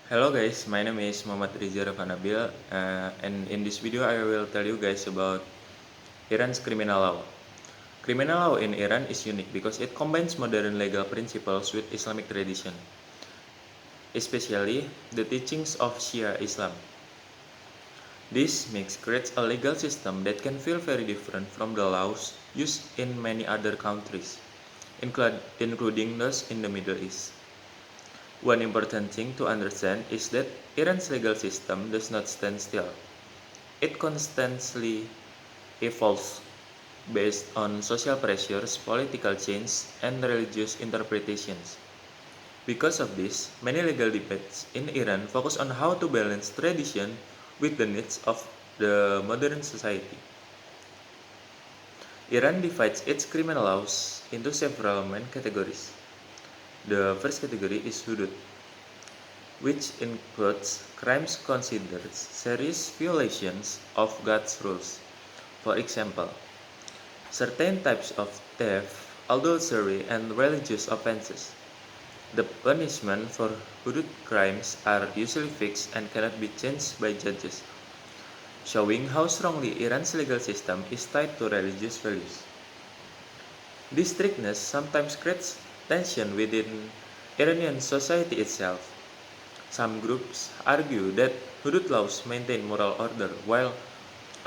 Hello guys, my name is Muhammad Rizal Fanabil, and in this video I will tell you guys about Iran's criminal law. Criminal law in Iran is unique because it combines modern legal principles with Islamic tradition, especially the teachings of Shia Islam. This mix creates a legal system that can feel very different from the laws used in many other countries, including those in the Middle East. One important thing to understand is that Iran's legal system does not stand still. It constantly evolves based on social pressures, political change, and religious interpretations. Because of this, many legal debates in Iran focus on how to balance tradition with the needs of the modern society. Iran divides its criminal laws into several main categories. The first category is hudud, which includes crimes considered serious violations of God's rules. For example, certain types of theft, adultery, and religious offenses. The punishment for hudud crimes are usually fixed and cannot be changed by judges, showing how strongly Iran's legal system is tied to religious values. This strictness sometimes creates tension within Iranian society itself. Some groups argue that hudud laws maintain moral order, while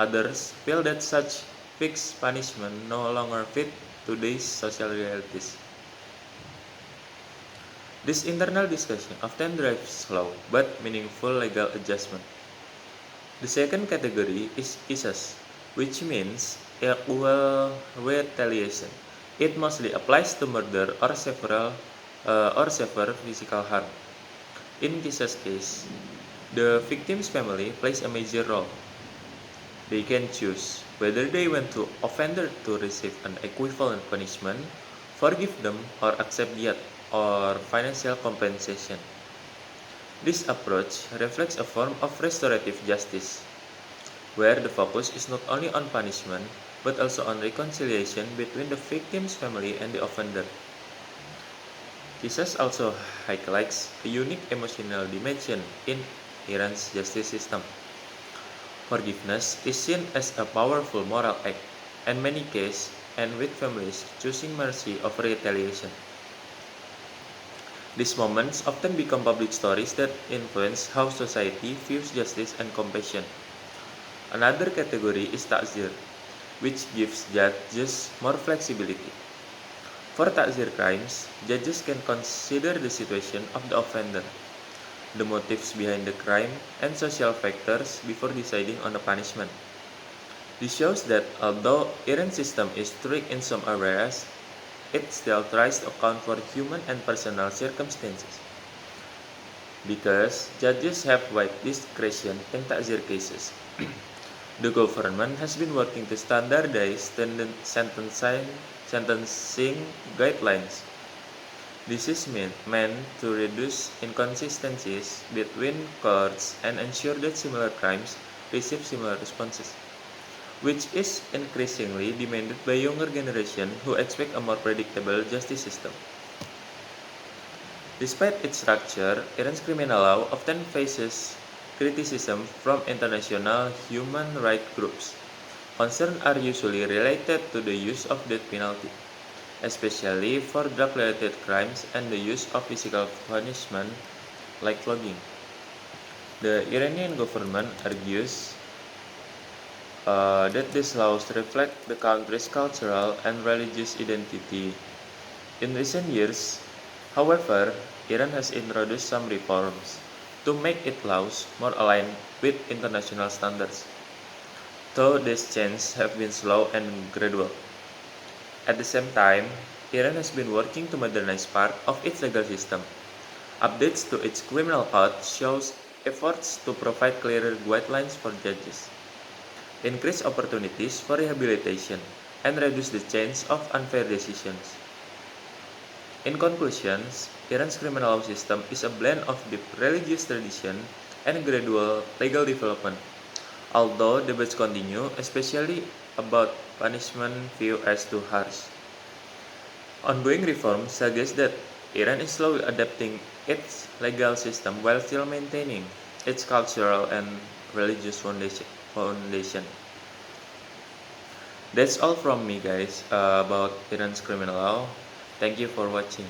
others feel that such fixed punishment no longer fit today's social realities. This internal discussion often drives slow but meaningful legal adjustment. The second category is qisas, which means equal retaliation. It mostly applies to murder or severe physical harm. In qisas case, the victim's family plays a major role. They can choose whether they want the offender to receive an equivalent punishment, forgive them, or accept diat or financial compensation. This approach reflects a form of restorative justice, where the focus is not only on punishment but also on reconciliation between the victim's family and the offender. This also highlights a unique emotional dimension in Iran's justice system. Forgiveness is seen as a powerful moral act, and many cases end with families choosing mercy over retaliation. These moments often become public stories that influence how society views justice and compassion. Another category is ta'zir, which gives judges more flexibility. For ta'zir crimes, judges can consider the situation of the offender, the motives behind the crime, and social factors before deciding on the punishment. This shows that although Iran's system is strict in some areas, it still tries to account for human and personal circumstances. Because judges have wide discretion in ta'zir cases, the government has been working to standardize sentencing guidelines. This is meant to reduce inconsistencies between courts and ensure that similar crimes receive similar responses, which is increasingly demanded by younger generation who expect a more predictable justice system. Despite its structure, Iran's criminal law often faces criticism from international human rights groups. Concerns are usually related to the use of death penalty, especially for drug-related crimes and the use of physical punishment like flogging. The Iranian government argues that these laws reflect the country's cultural and religious identity. In recent years, however, Iran has introduced some reforms to make its laws more aligned with international standards, though these changes have been slow and gradual. At the same time, Iran has been working to modernize part of its legal system. Updates to its criminal code shows efforts to provide clearer guidelines for judges, increase opportunities for rehabilitation, and reduce the chance of unfair decisions. In conclusion, Iran's criminal law system is a blend of deep religious tradition and gradual legal development. Although debates continue, especially about punishment viewed as too harsh. Ongoing reforms suggest that Iran is slowly adapting its legal system while still maintaining its cultural and religious foundation. That's all from me, guys, about Iran's criminal law. Thank you for watching.